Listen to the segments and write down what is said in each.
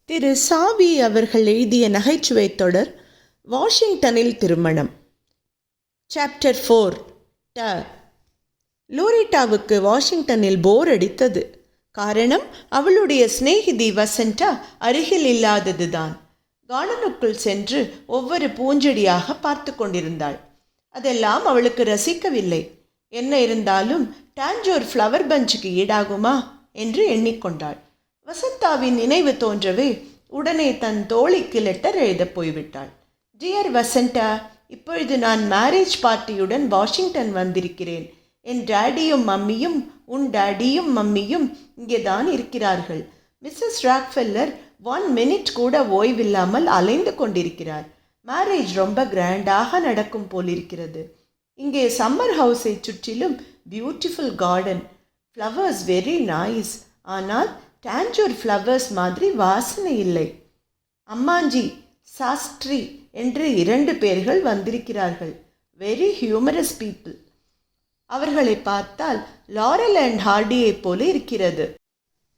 திரு சாவி அவர்கள் எழுதிய நகைச்சுவை தொடர் வாஷிங்டனில் திருமணம். சாப்டர் 4. லோரிட்டாவுக்கு வாஷிங்டனில் போர் அடித்தது. காரணம், அவளுடைய சிநேகிதி வசண்டா அருகில் இல்லாததுதான். கார்டனுக்குள் சென்று ஒவ்வொரு பூஞ்செடியாக பார்த்து கொண்டிருந்தாள். அதெல்லாம் அவளுக்கு ரசிக்கவில்லை. என்ன இருந்தாலும் டாஞ்சோர் ஃப்ளவர் பஞ்சுக்கு ஈடாகுமா என்று எண்ணிக்கொண்டாள். வசந்தாவின் நினைவு தோன்றவே உடனே தன் தோழிக்கு லெட்டர் எழுத போய்விட்டாள். டியர் வசந்தா, இப்பொழுது நான் மேரேஜ் பார்ட்டியுடன் வாஷிங்டன் வந்திருக்கிறேன். என் டேடியும் மம்மியும் உன் டேடியும் மம்மியும் இங்கே தான் இருக்கிறார்கள். மிஸ்ஸஸ் ராக்ஃபெல்லர் 1 minute கூட ஓய்வில்லாமல் அலைந்து கொண்டிருக்கிறார். மேரேஜ் ரொம்ப கிராண்டாக நடக்கும் போலிருக்கிறது. இங்கே சம்மர் ஹவுஸை சுற்றிலும் beautiful garden, flowers very nice. ஆனால் டாஞ்சூர் ஃப்ளவர்ஸ் மாதிரி வாசனை இல்லை. அம்மாஞ்சி, சாஸ்ட்ரி என்று 2 பேர்கள் வந்திருக்கிறார்கள். Very humorous people. அவர்களை பார்த்தால் லாரல் அண்ட் ஹார்டியை போல இருக்கிறது.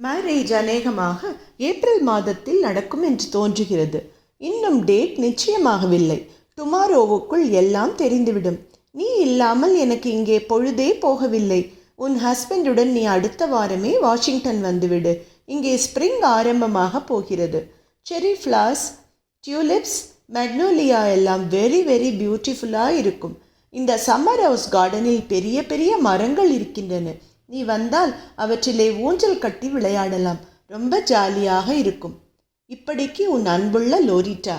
மேரேஜ் அநேகமாக ஏப்ரல் மாதத்தில் நடக்கும் என்று தோன்றுகிறது. இன்னும் டேட் நிச்சயமாகவில்லை. டுமாரோவுக்குள் எல்லாம் தெரிந்துவிடும். நீ இல்லாமல் எனக்கு இங்கே பொழுதே போகவில்லை. உன் ஹஸ்பண்டுடன் நீ அடுத்த வாரமே வாஷிங்டன் வந்துவிடு. இங்கே ஸ்ப்ரிங் ஆரம்பமாக போகிறது. செரி ஃப்ளவர்ஸ், டியூலிப்ஸ், மேக்னோலியா எல்லாம் வெரி வெரி பியூட்டிஃபுல்லாக இருக்கும். இந்த சம்மர் ஹவுஸ் கார்டனில் பெரிய பெரிய மரங்கள் இருக்கின்றன. நீ வந்தால் அவற்றிலே ஊஞ்சல் கட்டி விளையாடலாம். ரொம்ப ஜாலியாக இருக்கும். இப்படிக்கு உன் அன்புள்ள லோரிட்டா.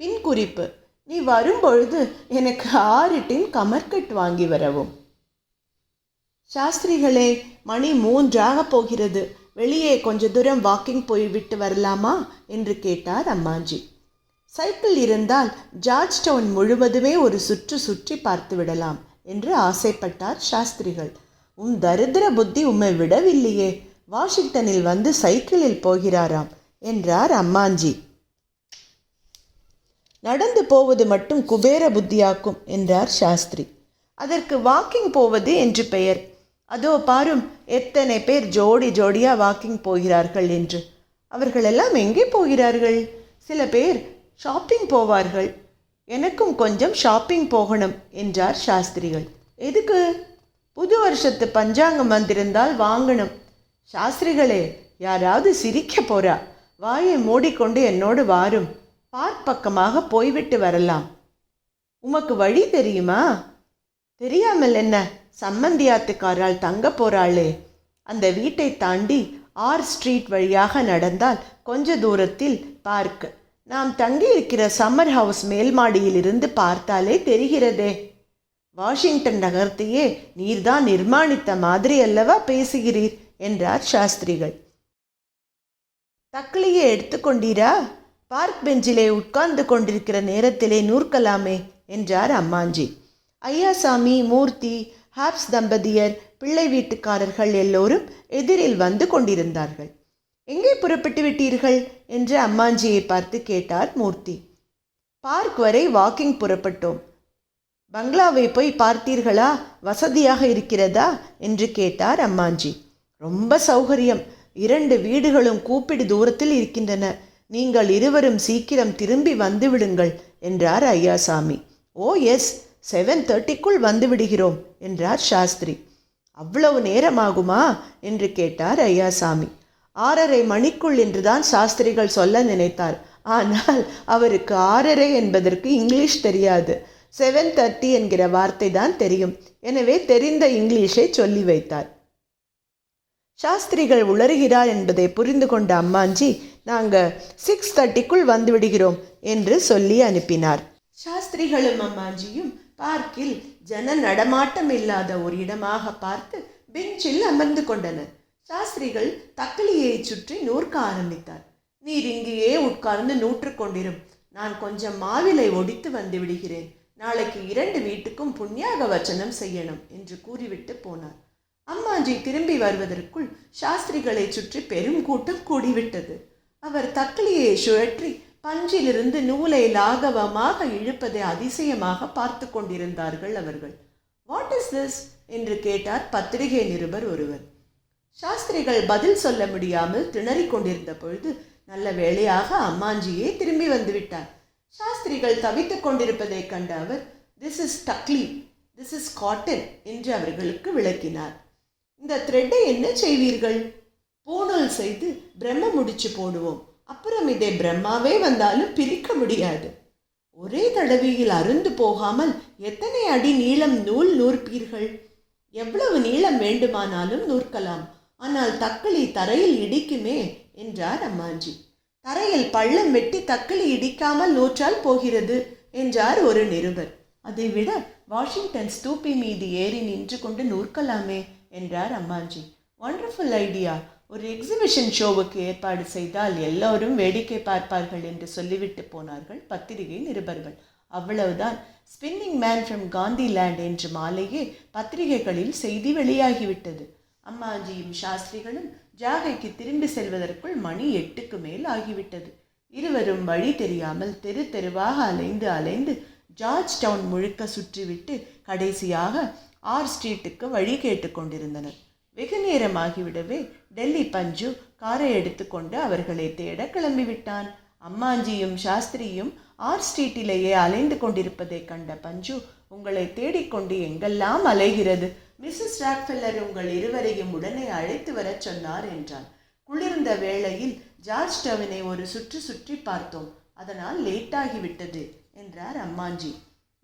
பின் குறிப்பு: நீ வரும்பொழுது எனக்கு 6 டின் கமர்கட் வாங்கி வரவும். சாஸ்திரிகளே, மணி 3 போகிறது. வெளியே கொஞ்ச தூரம் வாக்கிங் போய்விட்டு வரலாமா என்று கேட்டார் அம்மாஞ்சி. சைக்கிள் இருந்தால் ஜார்ஜ் டவுன் முழுவதுமே ஒரு சுற்றி பார்த்து விடலாம் என்று ஆசைப்பட்டார் சாஸ்திரிகள். உன் தரித்திர புத்தி உம்மை விடவில்லையே. வாஷிங்டனில் வந்து சைக்கிளில் போகிறாராம் என்றார் அம்மாஞ்சி. நடந்து போவது மட்டும் குபேர புத்தியாக்கும் என்றார் சாஸ்திரி. அதற்கு வாக்கிங் போவது என்று பெயர். அதோ பாரும், எத்தனை பேர் ஜோடி ஜோடியாக வாக்கிங் போகிறார்கள் என்று. அவர்களெல்லாம் எங்கே போகிறார்கள்? சில பேர் ஷாப்பிங் போவார்கள். எனக்கும் கொஞ்சம் ஷாப்பிங் போகணும் என்றார் சாஸ்திரிகள். எதுக்கு? புது வருஷத்து பஞ்சாங்கம் வந்திருந்தால் வாங்கணும். சாஸ்திரிகளே, யாராவது சிரிக்க போறா? வாயை மூடிக்கொண்டு என்னோடு வாரும். பார்க் பக்கமாக போய்விட்டு வரலாம். உமக்கு வழி தெரியுமா? தெரியாமல் என்ன, சம்மந்தியாத்துக்காரால் தங்க போகிறாளே. அந்த வீட்டை தாண்டி ஆர் ஸ்ட்ரீட் வழியாக நடந்தால் கொஞ்ச தூரத்தில் பார்க். நாம் தங்கி இருக்கிற சம்மர் ஹவுஸ் மேல் மாடியில் இருந்து பார்த்தாலே தெரிகிறதே. வாஷிங்டன் நகரத்தையே நீர்தான் நிர்மாணித்த மாதிரி அல்லவா பேசுகிறீர் என்றார் சாஸ்திரிகள். தக்லியை எடுத்துக்கொண்டீரா? பார்க் பெஞ்சிலே உட்கார்ந்து கொண்டிருக்கிற நேரத்திலே நூற்கலாமே என்றார் அம்மாஞ்சி. ஐயாசாமி, மூர்த்தி, ஹாப்ஸ் தம்பதியர், பிள்ளை வீட்டுக்காரர்கள் எல்லோரும் எதிரில் வந்து கொண்டிருந்தார்கள். எங்கே புறப்பட்டு விட்டீர்கள் என்று அம்மாஞ்சியை பார்த்து கேட்டார் மூர்த்தி. பார்க் வரை வாக்கிங் புறப்பட்டோம். பங்களாவை போய் பார்த்தீர்களா? வசதியாக இருக்கிறதா என்று கேட்டார் அம்மாஞ்சி. ரொம்ப சௌகரியம். 2 வீடுகளும் கூப்பிடு தூரத்தில் இருக்கின்றன. நீங்கள் இருவரும் சீக்கிரம் திரும்பி வந்து விடுங்கள் என்றார் ஐயாசாமி. ஓ எஸ், 7:30க்குள் வந்து விடுகிறோம் என்றார் சாஸ்திரி. அவ்வளவு நேரமாகுமா என்று கேட்டார் ஐயாசாமி. 6:30 மணிக்குள் என்றுதான் சாஸ்திரிகள் சொல்ல நினைத்தார். ஆனால் அவருக்கு 6:30 என்பதற்கு இங்கிலீஷ் தெரியாது. 7:30 என்கிற வார்த்தை தான் தெரியும். எனவே தெரிந்த இங்கிலீஷை சொல்லி வைத்தார். சாஸ்திரிகள் உளறுகிறார் என்பதை புரிந்து கொண்ட அம்மாஞ்சி, நாங்கள் 6:30க்குள் வந்து விடுகிறோம் என்று சொல்லி அனுப்பினார். சாஸ்திரிகளும் அம்மாஞ்சியும் பார்க்கில் ஜன நடமாட்டம் இல்லாத ஒரு இடமாக பார்த்து பெஞ்சில் அமர்ந்து கொண்டனர். சாஸ்திரிகள் தக்லியை சுற்றி நூற்க ஆரம்பித்தார். நீர் இங்கேயே உட்கார்ந்து நூற்று கொண்டிரும். நான் கொஞ்சம் மாவிலை ஒடித்து வந்து விடுகிறேன். நாளைக்கு 2 வீட்டுக்கும் புண்ணியாக வச்சனம் செய்யணும் என்று கூறிவிட்டு போனார். அம்மாஞ்சி திரும்பி வருவதற்குள் சாஸ்திரிகளை சுற்றி பெரும் கூட்டம் கூடிவிட்டது. அவர் தக்லியை சுழற்றி பஞ்சிலிருந்து நூலை லாகவமாக இழுப்பதை அதிசயமாக பார்த்து கொண்டிருந்தார்கள் அவர்கள். வாட் இஸ் திஸ் என்று கேட்டார் பத்திரிகை நிருபர் ஒருவர். சாஸ்திரிகள் பதில் சொல்ல முடியாமல் திணறிக் கொண்டிருந்த பொழுது நல்ல வேளையாக அம்மாஞ்சியே திரும்பி வந்து விட்டார். சாஸ்திரிகள் தவித்துக் கொண்டிருப்பதை கண்ட அவர், திஸ் இஸ் டக்லி, திஸ் இஸ் காட்டன் என்று அவர்களுக்கு விளக்கினார். இந்த த்ரெட்டை என்ன செய்வீர்கள்? பூணூல் செய்து பிரம்ம முடிச்சு போடுவோம். அப்புறம் இதை பிரம்மாவே வந்தாலும் பிரிக்க முடியாது. ஒரே தடவையில் அருந்து போகாமல் எத்தனை அடி நீளம் நூல் நூற்பீர்கள்? எவ்வளவு நீளம் வேண்டுமானாலும் நூற்கலாம். ஆனால் தக்களி தரையில் இடிக்குமே என்றார் அம்மாஞ்சி. தரையில் பள்ளம் வெட்டி தக்களி இடிக்காமல் நூற்றால் போகிறது என்றார் ஒரு நிருபர். அதைவிட வாஷிங்டன் ஸ்தூபி மீது ஏறி நின்று கொண்டு நூற்கலாமே என்றார் அம்மாஞ்சி. Wonderful idea. ஒரு எக்ஸிபிஷன் ஷோவுக்கு ஏற்பாடு செய்தால் எல்லோரும் வேடிக்கை பார்ப்பார்கள் என்று சொல்லிவிட்டு போனார்கள் பத்திரிகை நிருபர்கள். அவ்வளவுதான். Spinning man from Gandhi land என்று மாலையே பத்திரிகைகளில் செய்தி வெளியாகிவிட்டது. அம்மாஞ்சியும் சாஸ்திரிகளும் ஜாகைக்கு திரும்பி செல்வதற்குள் மணி 8க்கு மேல் ஆகிவிட்டது. இருவரும் வழி தெரியாமல் தெரு தெருவாக அலைந்து அலைந்து ஜார்ஜ் டவுன் முழுக்க சுற்றிவிட்டு கடைசியாக ஆர் ஸ்ட்ரீட்டுக்கு வழி கேட்டு கொண்டிருந்தனர். வெகு நேரமாகிவிடவே டெல்லி பஞ்சு காரை எடுத்துக்கொண்டு அவர்களை தேட கிளம்பிவிட்டான். அம்மாஞ்சியும் சாஸ்திரியும் ஆர் ஸ்ட்ரீட்டிலேயே அலைந்து கொண்டிருப்பதை கண்ட பஞ்சு, உங்களை தேடிக்கொண்டு எங்கெல்லாம் அலைகிறது? மிஸ்ஸஸ் ராக்ஃபெல்லர் உங்கள் இருவரையும் உடனே அழைத்து வரச் சொன்னார் என்றான். குளிர்ந்த வேளையில் ஜார்ஜ் டவுனை ஒரு சுற்றி சுற்றி பார்த்தோம், அதனால் லேட்டாகிவிட்டது என்றார் அம்மாஞ்சி.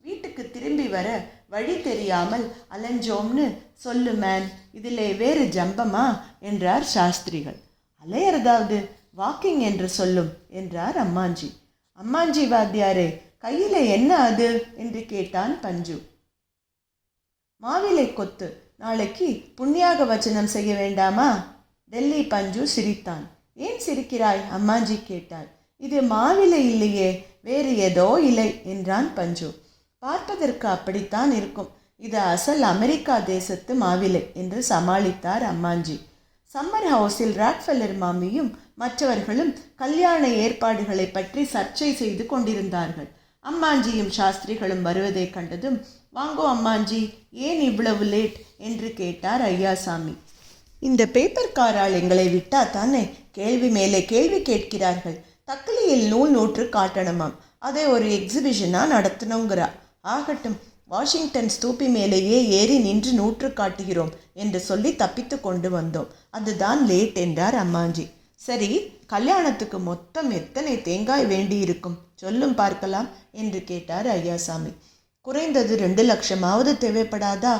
வீட்டுக்கு திரும்பி வர வழி தெரியாமல் அலைஞ்சோம்னு சொல்லு மேன், இதிலே வேறு ஜம்பமா என்றார் சாஸ்திரிகள். அலையறதாவது வாக்கிங் என்று சொல்லும் என்றார் அம்மாஞ்சி. அம்மாஞ்சி வாத்தியாரே, கையில என்ன அது என்று கேட்டான் பஞ்சு. மாவிலை கொத்து, நாளைக்கு புண்ணியாக வச்சனம் செய்ய வேண்டாமா? டெல்லி பஞ்சு சிரித்தான். ஏன் சிரிக்கிறாய்? அம்மாஞ்சி கேட்டார். இது மாவிலை இல்லையே, வேறு ஏதோ இலை என்றான் பஞ்சு. பார்ப்பதற்கு அப்படித்தான் இருக்கும், இது அசல் அமெரிக்கா தேசத்து மாவிலை என்று சமாளித்தார் அம்மாஞ்சி. சம்மர் ஹவுஸில் ராக்ஃபெல்லர் மாமியும் மற்றவர்களும் கல்யாண ஏற்பாடுகளை பற்றி சர்ச்சை செய்து கொண்டிருந்தார்கள். அம்மாஞ்சியும் சாஸ்திரிகளும் வருவதை கண்டதும், வாங்கோ அம்மாஞ்சி, ஏன் இவ்வளவு லேட் என்று கேட்டார் ஐயாசாமி. இந்த பேப்பர்காரால் எங்களை விட்டா தானே கேள்வி மேலே கேள்வி கேட்கிறார்கள். தக்களியில் நூல் நூற்று காட்டணுமாம், அதை ஒரு எக்ஸிபிஷனா நடத்தணுங்கிறா. ஆகட்டும், வாஷிங்டன் ஸ்தூபி மேலேயே ஏறி நின்று நூற்று காட்டுகிறோம் என்று சொல்லி தப்பித்து கொண்டு வந்தோம், அதுதான் லேட் என்றார் அம்மாஞ்சி. சரி, கல்யாணத்துக்கு மொத்தம் எத்தனை தேங்காய் வேண்டியிருக்கும் சொல்லும் பார்க்கலாம் என்று கேட்டார் ஐயாசாமி. குறைந்தது 2 லட்சமாவது தேவைப்படாதா?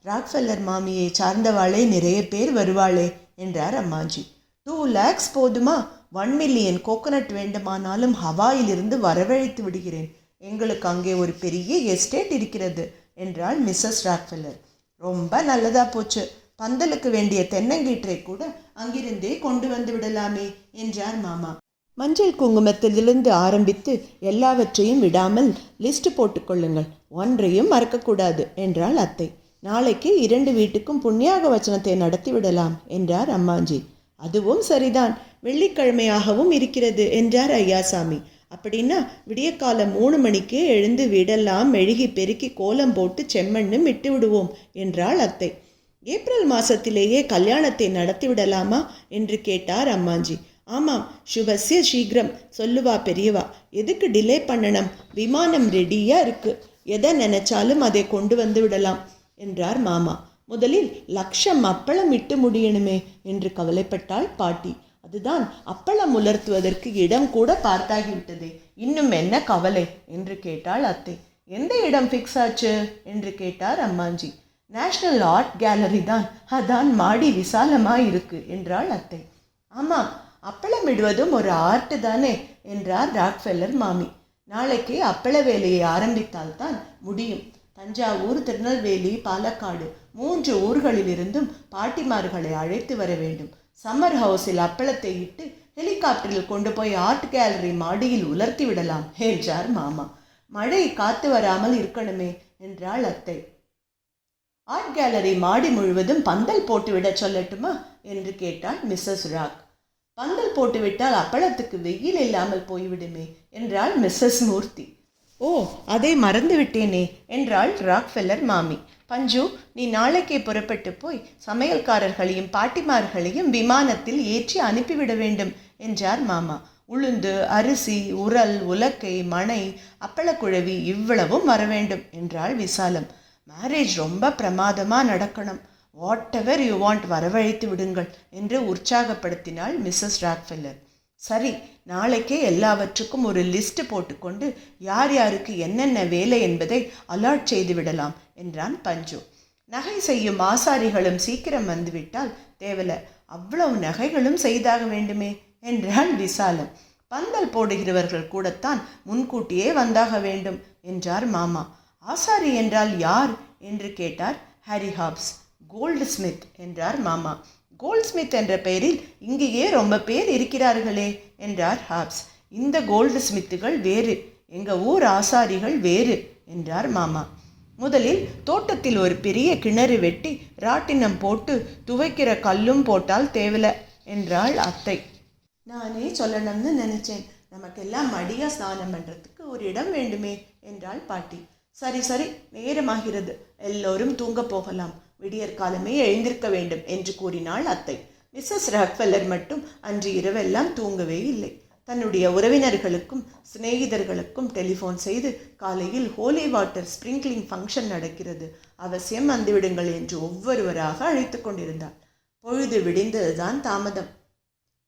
ராக்ஃபெல்லர் மாமியை சார்ந்தவாளே நிறைய பேர் வருவாளே என்றார் அம்மாஞ்சி. 2 lakhs போதுமா? 1 million கோகனட் வேண்டுமானாலும் ஹவாயிலிருந்து வரவழைத்து விடுகிறேன். எங்களுக்கு அங்கே ஒரு பெரிய எஸ்டேட் இருக்கிறது என்றாள் மிஸ்ஸஸ் ராக்ஃபெல்லர். ரொம்ப நல்லதா போச்சு, பந்தலுக்கு வேண்டிய தென்னங்கீற்றை கூட அங்கிருந்தே கொண்டு வந்து விடலாமே என்றார் மாமா. மஞ்சள் குங்குமத்திலிருந்து ஆரம்பித்து எல்லாவற்றையும் விடாமல் லிஸ்ட் போட்டுக்கொள்ளுங்கள், ஒன்றையும் மறக்கக்கூடாது என்றாள் அத்தை. நாளைக்கு 2 வீட்டுக்கும் புண்ணியாக வச்சனத்தை நடத்தி விடலாம் என்றார் அம்மாஞ்சி. அதுவும் சரிதான், வெள்ளிக்கிழமையாகவும் இருக்கிறது என்றார் ஐயாசாமி. அப்படின்னா விடியற்காலம் 3 மணிக்கே எழுந்து வீடெல்லாம் மெழுகி பெருக்கி கோலம் போட்டு செம்மண்ணும் இட்டு விடுவோம் என்றாள் அத்தை. ஏப்ரல் மாசத்திலேயே கல்யாணத்தை நடத்தி விடலாமா என்று கேட்டார் அம்மாஞ்சி. ஆமாம், சுபஸ்ய சீக்கிரம் சொல்லுவா பெரியவா, எதுக்கு டிலே பண்ணணும்? விமானம் ரெடியா இருக்கு, எதை நினைச்சாலும் அதை கொண்டு வந்து விடலாம் என்றார் மாமா. முதலில் 1,00,000 அப்பளம் இட்டு முடியணுமே என்று கவலைப்பட்டாள் பாட்டி. அதுதான் அப்பளம் உலர்த்துவதற்கு இடம் கூட பார்த்தாகிவிட்டதே, இன்னும் என்ன கவலை என்று கேட்டாள் அத்தை. எந்த இடம் ஃபிக்ஸ் ஆச்சு என்று கேட்டார் அம்மாஞ்சி. நேஷனல் ஆர்ட் கேலரி தான், அதான் மாடி விசாலமாக இருக்கு என்றாள் அத்தை. ஆமாம், அப்பளம் இடுவதும் ஒரு ஆர்ட் தானே என்றார் ராக்ஃபெல்லர் மாமி. நாளைக்கு அப்பள வேலையை ஆரம்பித்தால்தான் முடியும். தஞ்சாவூர், திருநெல்வேலி, பாலக்காடு 3 ஊர்களிலிருந்தும் பாட்டிமார்களை அழைத்து வர வேண்டும். சம்மர் ஹவுஸில் அப்பளத்தை இட்டு ஹெலிகாப்டரில் கொண்டு போய் ஆர்ட் கேலரி மாடியில் உலர்த்தி விடலாம் என்றார் மாமா. மழை காத்து வராமல் இருக்கணுமே என்றாள் அத்தை. ஆர்ட் கேலரி மாடி முழுவதும் பந்தல் போட்டுவிட சொல்லட்டுமா என்று கேட்டாள் மிஸ்ஸஸ் ராக். பந்தல் போட்டுவிட்டால் அப்பளத்துக்கு வெயில் இல்லாமல் போய்விடுமே என்றாள் மிஸ்ஸஸ் மூர்த்தி. ஓ, அதை மறந்து விட்டேனே என்றாள் ராக்ஃபெல்லர் மாமி. பஞ்சு, நீ நாளைக்கே புறப்பட்டு போய் சமையல்காரர்களையும் பாட்டிமார்களையும் விமானத்தில் ஏற்றி அனுப்பிவிட வேண்டும் என்றார் மாமா. உளுந்து, அரிசி, உரல், உலக்கை, மணை, அப்பளக்குழவி இவ்வளவும் வர வேண்டும் என்றாள் விசாலம். மேரேஜ் ரொம்ப பிரமாதமாக நடக்கணும். வாட் எவர் யூ வாண்ட் வரவழைத்து விடுங்கள் என்று உற்சாகப்படுத்தினாள் மிஸ்ஸஸ் ராக்ஃபெல்லர். சரி, நாளைக்கே எல்லாவற்றுக்கும் ஒரு லிஸ்ட் போட்டுக்கொண்டு யார் யாருக்கு என்னென்ன வேலை என்பதை அலாட் செய்து விடலாம் என்றான் பஞ்சு. நகை செய்யும் ஆசாரிகளும் சீக்கிரம் வந்துவிட்டால் தேவல, அவ்வளவு நகைகளும் செய்தாக வேண்டுமே என்றாள் விசாலம். பந்தல் போடுகிறவர்கள் கூடத்தான் முன்கூட்டியே வந்தாக வேண்டும் என்றார் மாமா. ஆசாரி என்றால் யார் என்று கேட்டார் ஹாரி ஹாப்ஸ். கோல்டு ஸ்மித் என்றார் மாமா. கோல்ட் ஸ்மித் என்ற பெயரில் இங்கேயே ரொம்ப பேர் இருக்கிறார்களே என்றார் ஹாப்ஸ். இந்த கோல்டு ஸ்மித்துகள் வேறு, எங்கள் ஊர் ஆசாரிகள் வேறு என்றார் மாமா. முதலில் தோட்டத்தில் ஒரு பெரிய கிணறு வெட்டி ராட்டினம் போட்டு துவைக்கிற கல்லும் போட்டால் தேவல என்றாள் அத்தை. நானே சொல்லணும்னு நினைச்சேன், நமக்கெல்லாம் மடியா ஸ்நானம் பண்ணுறதுக்கு ஒரு இடம் வேண்டுமே என்றாள் பாட்டி. சரி சரி, நேரமாகிறது, எல்லோரும் தூங்க போகலாம், விடியற் காலமே எழுந்திருக்க வேண்டும் என்று கூறினாள் அத்தை. மிஸ்ஸஸ் ராக்ஃபெல்லர் மட்டும் அன்று இரவெல்லாம் தூங்கவே இல்லை. தன்னுடைய உறவினர்களுக்கும் சிநேகிதர்களுக்கும் டெலிஃபோன் செய்து காலையில் ஹோலி வாட்டர் ஸ்ப்ரிங்க்லிங் ஃபங்க்ஷன் நடக்கிறது, அவசியம் வந்துவிடுங்கள் என்று ஒவ்வொருவராக அழைத்து கொண்டிருந்தாள். பொழுது விடிந்ததுதான் தாமதம்.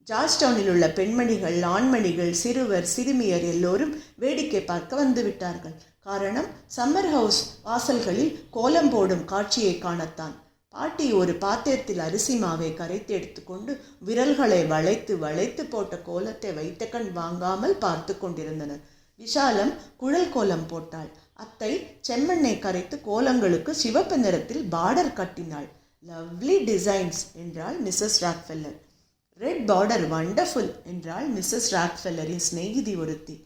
ஜார்ஜ்டவுனில் உள்ள பெண்மணிகள், ஆண்மணிகள், சிறுவர், சிறுமியர் எல்லோரும் வேடிக்கை பார்க்க வந்துவிட்டார்கள். காரணம், சம்மர் ஹவுஸ் வாசல்களில் கோலம் போடும் காட்சியை காணத்தான். பாட்டி ஒரு பாத்திரத்தில் அரிசி மாவை கரைத்து எடுத்துக்கொண்டு விரல்களை வளைத்து வளைத்து போட்ட கோலத்தை வைத்த கண் வாங்காமல் பார்த்து கொண்டிருந்தனர். விஷாலம் குழல் கோலம் போட்டாள். அத்தை செம்மண்ணை கரைத்து கோலங்களுக்கு சிவப்பு நிறத்தில் பார்டர் கட்டினாள். லவ்லி டிசைன்ஸ் என்றாள் Mrs Rockefeller. Red border wonderful என்றாள் மிஸ்ஸஸ் ராக்ஃபெல்லரின் சிநேகிதி ஒருத்தி.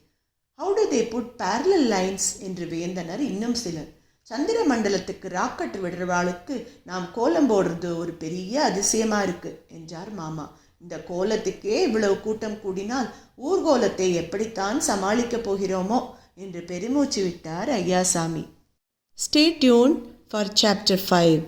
How do they put parallel lines என்று வியந்தனர் இன்னும் சிலர். சந்திர மண்டலத்துக்கு ராக்கெட் விடுறவாளுக்கு நாம் கோலம் போடுறது ஒரு பெரிய அதிசயமா இருக்கு என்றார் மாமா. இந்த கோலத்துக்கே இவ்வளவு கூட்டம் கூடினால் ஊர்கோலத்தை எப்படித்தான் சமாளிக்கப் போகிறோமோ என்று பெருமூச்சு விட்டார் Ayyasami. Stay tuned for chapter 5.